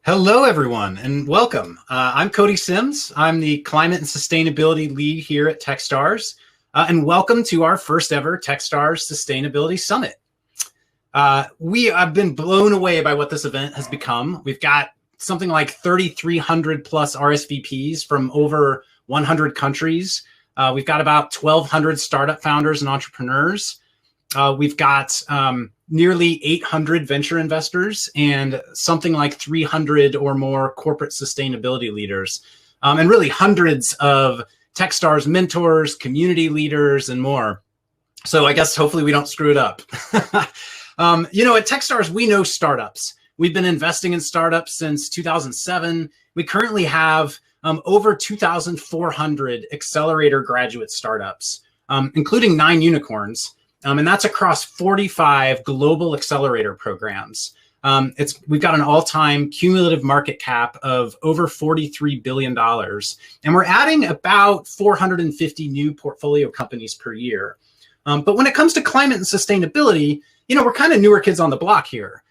Hello, everyone, and welcome. I'm Cody Sims. I'm the Climate and Sustainability Lead here at Techstars, and welcome to our first ever Techstars Sustainability Summit. We have been blown away by what this event has become. We've got something like 3,300 plus RSVPs from over 100 countries. We've got about 1,200 startup founders and entrepreneurs. We've got nearly 800 venture investors and something like 300 or more corporate sustainability leaders, and really hundreds of Techstars mentors, community leaders, and more. So I guess hopefully we don't screw it up. At Techstars, we know startups. We've been investing in startups since 2007. We currently have over 2,400 accelerator graduate startups, including 9 unicorns. And that's across 45 global accelerator programs. We've got an all-time cumulative market cap of over $43 billion. And we're adding about 450 new portfolio companies per year. But when it comes to climate and sustainability, we're kind of newer kids on the block here.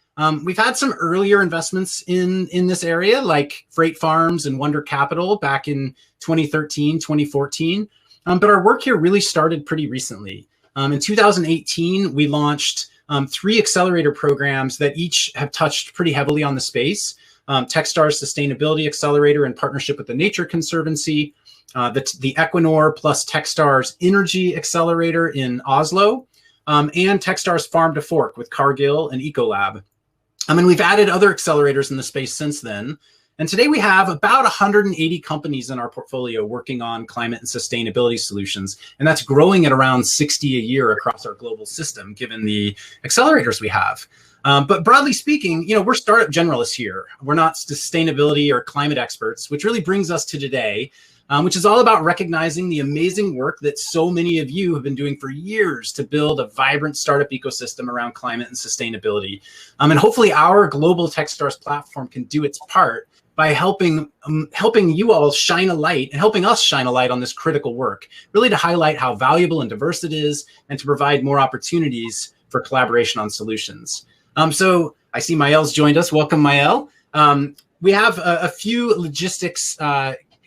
We've had some earlier investments in this area, like Freight Farms and Wonder Capital back in 2013, 2014. But our work here really started pretty recently. In 2018, we launched 3 accelerator programs that each have touched pretty heavily on the space. Techstars Sustainability Accelerator in partnership with the Nature Conservancy, the Equinor plus Techstars Energy Accelerator in Oslo, and Techstars Farm to Fork with Cargill and Ecolab. We've added other accelerators in the space since then. And today we have about 180 companies in our portfolio working on climate and sustainability solutions. And that's growing at around 60 a year across our global system, given the accelerators we have. But broadly speaking, we're startup generalists here. We're not sustainability or climate experts, which really brings us to today, which is all about recognizing the amazing work that so many of you have been doing for years to build a vibrant startup ecosystem around climate and sustainability. And hopefully our global Techstars platform can do its part by helping you all shine a light and helping us shine a light on this critical work, really to highlight how valuable and diverse it is and to provide more opportunities for collaboration on solutions. So I see Maëlle's joined us. Welcome, Maëlle. We have a few logistics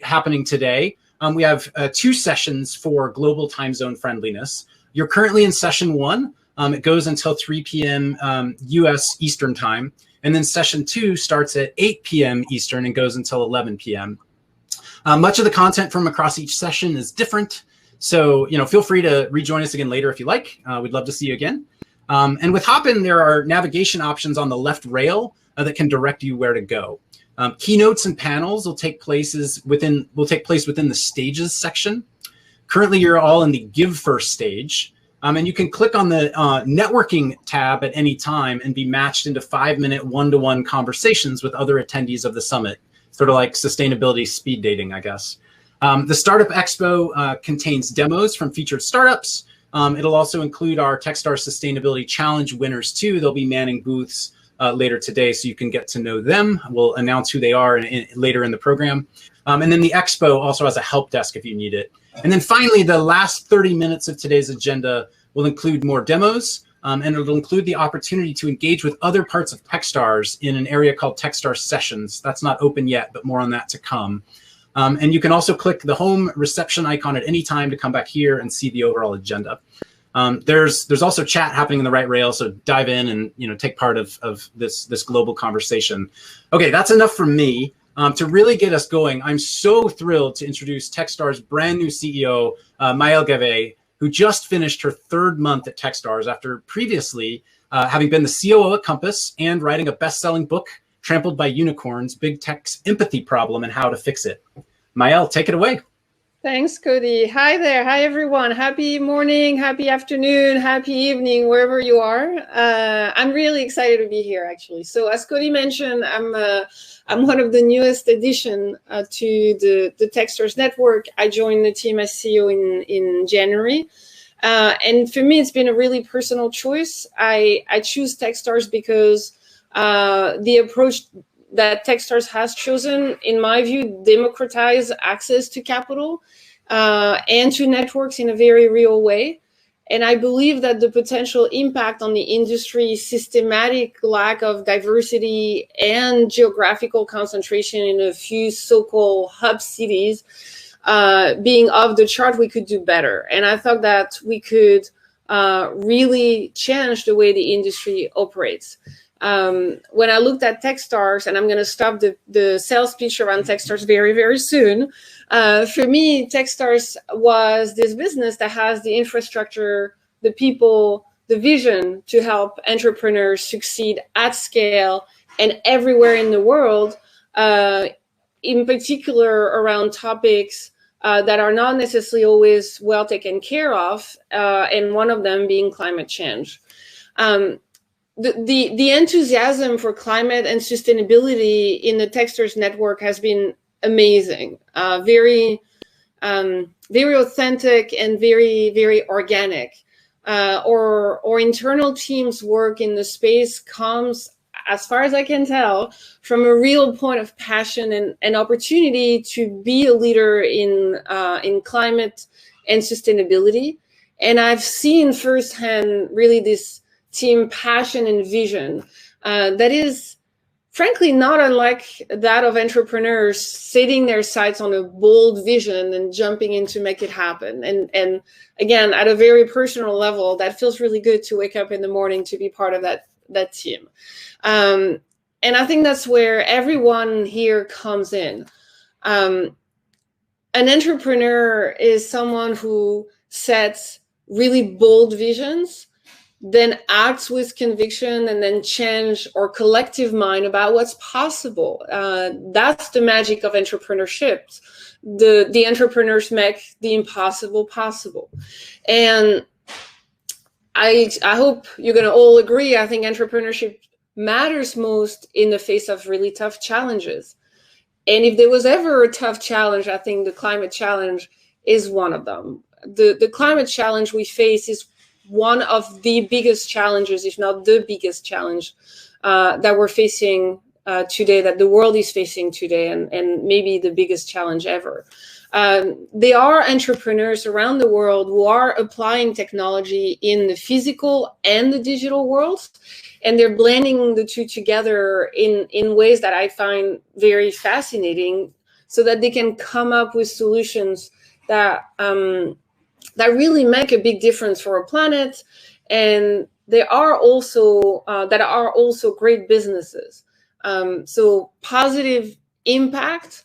happening today. We have 2 sessions for global time zone friendliness. You're currently in session 1. It goes until 3 p.m. US Eastern time. And then session 2 starts at 8 p.m. Eastern and goes until 11 p.m. Much of the content from across each session is different. So, feel free to rejoin us again later if you like. We'd love to see you again. And with Hopin, there are navigation options on the left rail that can direct you where to go. Keynotes and panels will take place within the stages section. Currently, you're all in the Give First stage. And you can click on the networking tab at any time and be matched into 5-minute one-to-one conversations with other attendees of the summit, sort of like sustainability speed dating, I guess. The Startup Expo contains demos from featured startups. It'll also include our Techstars Sustainability Challenge winners too. They'll be manning booths later today, so you can get to know them. We'll announce who they are later in the program. And then the Expo also has a help desk if you need it. And then finally, the last 30 minutes of today's agenda will include more demos, and it'll include the opportunity to engage with other parts of Techstars in an area called Techstars Sessions. That's not open yet, but more on that to come. And you can also click the home reception icon at any time to come back here and see the overall agenda. There's also chat happening in the right rail, so dive in and take part of this global conversation. Okay, that's enough from me. To really get us going, I'm so thrilled to introduce Techstars' brand new CEO, Maëlle Gavet, who just finished her 3rd month at Techstars after previously having been the COO at Compass and writing a best-selling book, Trampled by Unicorns, Big Tech's Empathy Problem and How to Fix It. Maëlle, take it away. Thanks, Cody. Hi there. Hi, everyone. Happy morning, happy afternoon, happy evening, wherever you are. I'm really excited to be here, actually. So as Cody mentioned, I'm one of the newest addition to the Techstars network. I joined the team as CEO in January. And for me, it's been a really personal choice. I choose Techstars because the approach that Techstars has chosen, in my view, democratize access to capital and to networks in a very real way. And I believe that the potential impact on the industry's systematic lack of diversity and geographical concentration in a few so-called hub cities being off the chart, we could do better. And I thought that we could really change the way the industry operates. When I looked at Techstars, and I'm going to stop the sales pitch around Techstars very, very soon. For me, Techstars was this business that has the infrastructure, the people, the vision to help entrepreneurs succeed at scale and everywhere in the world, in particular around topics that are not necessarily always well taken care of, and one of them being climate change. The enthusiasm for climate and sustainability in the Techstars network has been amazing, very authentic and very, very organic. Or internal teams work in the space comes, as far as I can tell, from a real point of passion and opportunity to be a leader in climate and sustainability. And I've seen firsthand really this team passion and vision that is frankly not unlike that of entrepreneurs setting their sights on a bold vision and jumping in to make it happen. And again, at a very personal level, that feels really good to wake up in the morning to be part of that team. And I think that's where everyone here comes in. An entrepreneur is someone who sets really bold visions, then acts with conviction, and then change our collective mind about what's possible. That's the magic of entrepreneurship. The entrepreneurs make the impossible possible. And I hope you're going to all agree, I think entrepreneurship matters most in the face of really tough challenges. And if there was ever a tough challenge, I think the climate challenge is one of them. The climate challenge we face is one of the biggest challenges, if not the biggest challenge that we're facing today, that the world is facing today, and maybe the biggest challenge ever. There are entrepreneurs around the world who are applying technology in the physical and the digital worlds, and they're blending the two together in ways that I find very fascinating, so that they can come up with solutions that really make a big difference for our planet, and they are also great businesses. So positive impact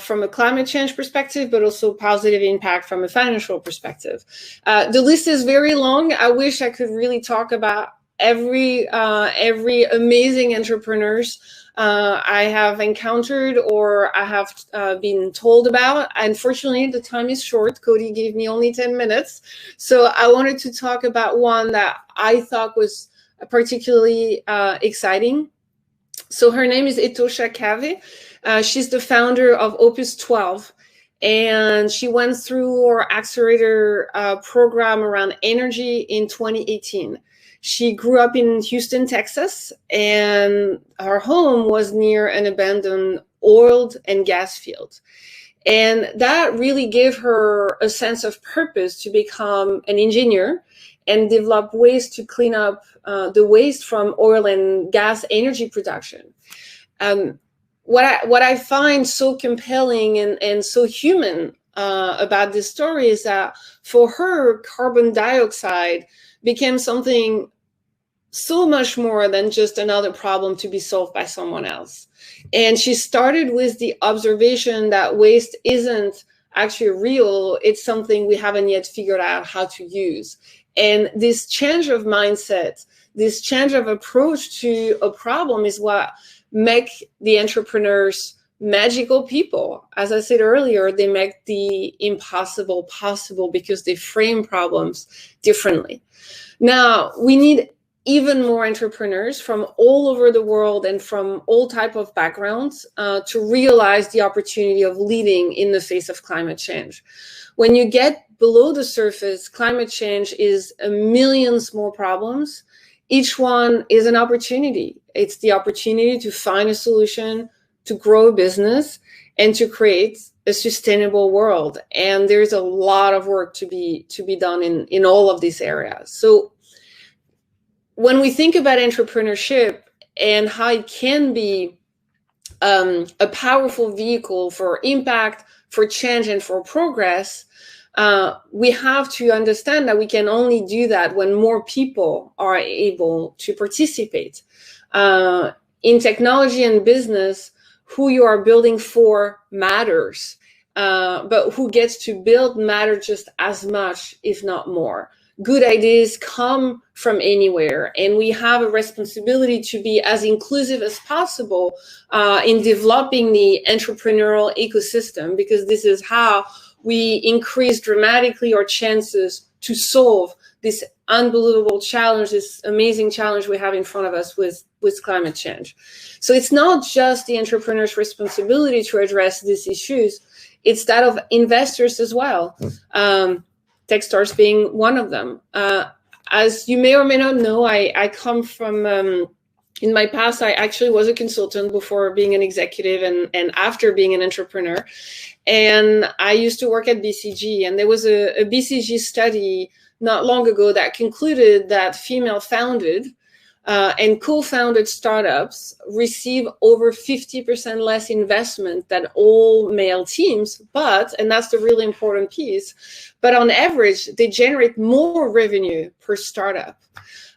from a climate change perspective, but also positive impact from a financial perspective. The list is very long. I wish I could really talk about every amazing entrepreneurs I have encountered or I have been told about. Unfortunately, the time is short. Cody gave me only 10 minutes. So I wanted to talk about one that I thought was particularly exciting. So her name is Etosha Gavet. She's the founder of Opus 12. And she went through our accelerator program around energy in 2018. She grew up in Houston, Texas, and her home was near an abandoned oil and gas field. And that really gave her a sense of purpose to become an engineer and develop ways to clean up the waste from oil and gas energy production. What I find so compelling and so human about this story is that for her, carbon dioxide became something so much more than just another problem to be solved by someone else. And she started with the observation that waste isn't actually real, it's something we haven't yet figured out how to use. And this change of mindset, this change of approach to a problem is what make the entrepreneurs magical people. As I said earlier, they make the impossible possible because they frame problems differently. Now, we need even more entrepreneurs from all over the world and from all type of backgrounds to realize the opportunity of leading in the face of climate change. When you get below the surface, climate change is a million small problems. Each one is an opportunity. It's the opportunity to find a solution, to grow a business and to create a sustainable world. And there's a lot of work to be done in all of these areas. So when we think about entrepreneurship and how it can be a powerful vehicle for impact, for change, and for progress, we have to understand that we can only do that when more people are able to participate. In technology and business, who you are building for matters, but who gets to build matters just as much, if not more. Good ideas come from anywhere, and we have a responsibility to be as inclusive as possible in developing the entrepreneurial ecosystem, because this is how we increase dramatically our chances to solve this unbelievable challenge, this amazing challenge we have in front of us with climate change. So it's not just the entrepreneur's responsibility to address these issues, it's that of investors as well. Techstars being one of them. As you may or may not know, I come from, in my past, I actually was a consultant before being an executive and after being an entrepreneur. And I used to work at BCG, and there was a BCG study not long ago that concluded that female-founded and co-founded startups receive over 50% less investment than all male teams, and that's the really important piece, but on average, they generate more revenue per startup.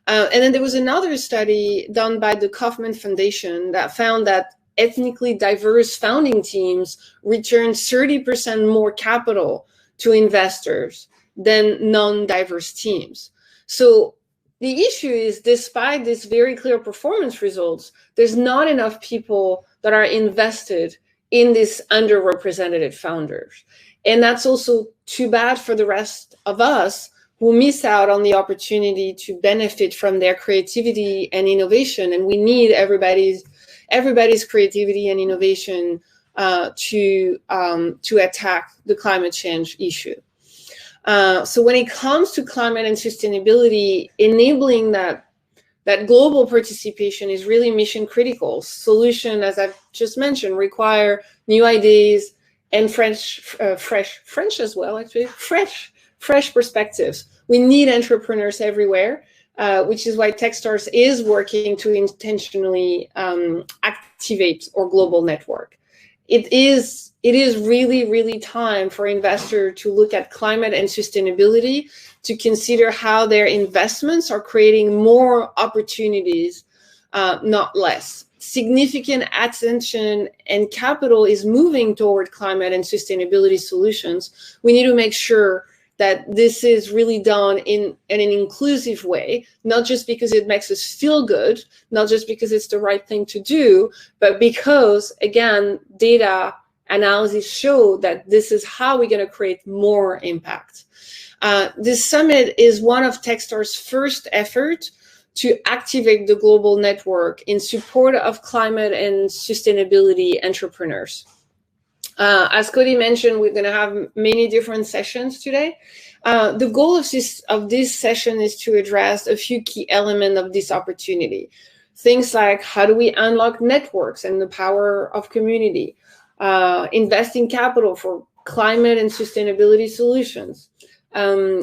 And then there was another study done by the Kauffman Foundation that found that ethnically diverse founding teams return 30% more capital to investors than non-diverse teams. So the issue is, despite these very clear performance results, there's not enough people that are invested in these underrepresented founders. And that's also too bad for the rest of us who miss out on the opportunity to benefit from their creativity and innovation. And we need everybody's creativity and innovation to attack the climate change issue. So when it comes to climate and sustainability, enabling that global participation is really mission critical. Solution, as I've just mentioned, require new ideas and fresh perspectives. We need entrepreneurs everywhere, which is why Techstars is working to intentionally activate our global network. It is really, really time for investors to look at climate and sustainability, to consider how their investments are creating more opportunities, not less. Significant attention and capital is moving toward climate and sustainability solutions. We need to make sure that this is really done in an inclusive way, not just because it makes us feel good, not just because it's the right thing to do, but because, again, data analysis show that this is how we're going to create more impact. This summit is one of Techstars' first effort to activate the global network in support of climate and sustainability entrepreneurs. As Cody mentioned, we're going to have many different sessions today. The goal of this session is to address a few key elements of this opportunity. Things like, how do we unlock networks and the power of community? Investing capital for climate and sustainability solutions.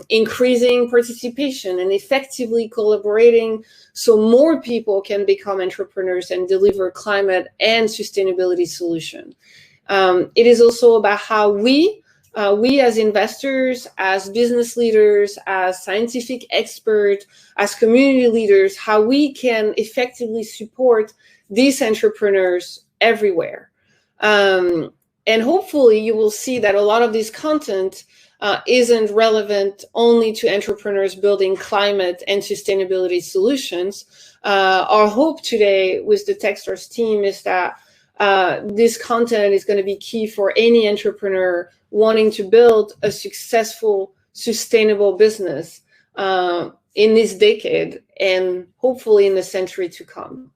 Increasing participation and effectively collaborating so more people can become entrepreneurs and deliver climate and sustainability solutions. It is also about how we as investors, as business leaders, as scientific experts, as community leaders, how we can effectively support these entrepreneurs everywhere. And hopefully you will see that a lot of this content isn't relevant only to entrepreneurs building climate and sustainability solutions. Our hope today with the Techstars team is that this content is going to be key for any entrepreneur wanting to build a successful, sustainable business in this decade and hopefully in the century to come.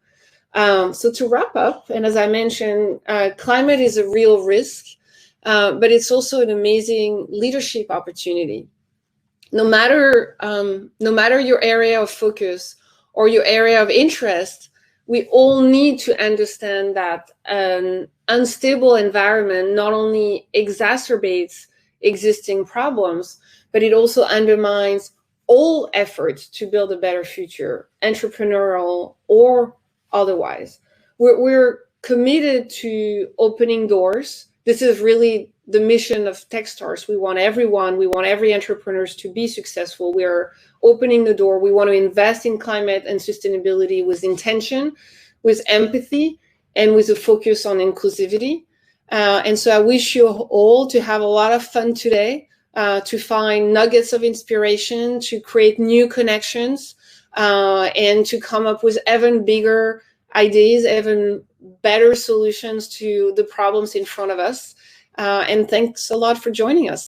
So to wrap up, and as I mentioned, climate is a real risk, but it's also an amazing leadership opportunity. No matter your area of focus or your area of interest, we all need to understand that an unstable environment not only exacerbates existing problems, but it also undermines all efforts to build a better future, entrepreneurial or otherwise. We're committed to opening doors. This is really the mission of Techstars. We want every entrepreneur to be successful. We're opening the door. We want to invest in climate and sustainability with intention, with empathy, and with a focus on inclusivity. And so I wish you all to have a lot of fun today, to find nuggets of inspiration, to create new connections, and to come up with even bigger ideas, even better solutions to the problems in front of us. And thanks a lot for joining us.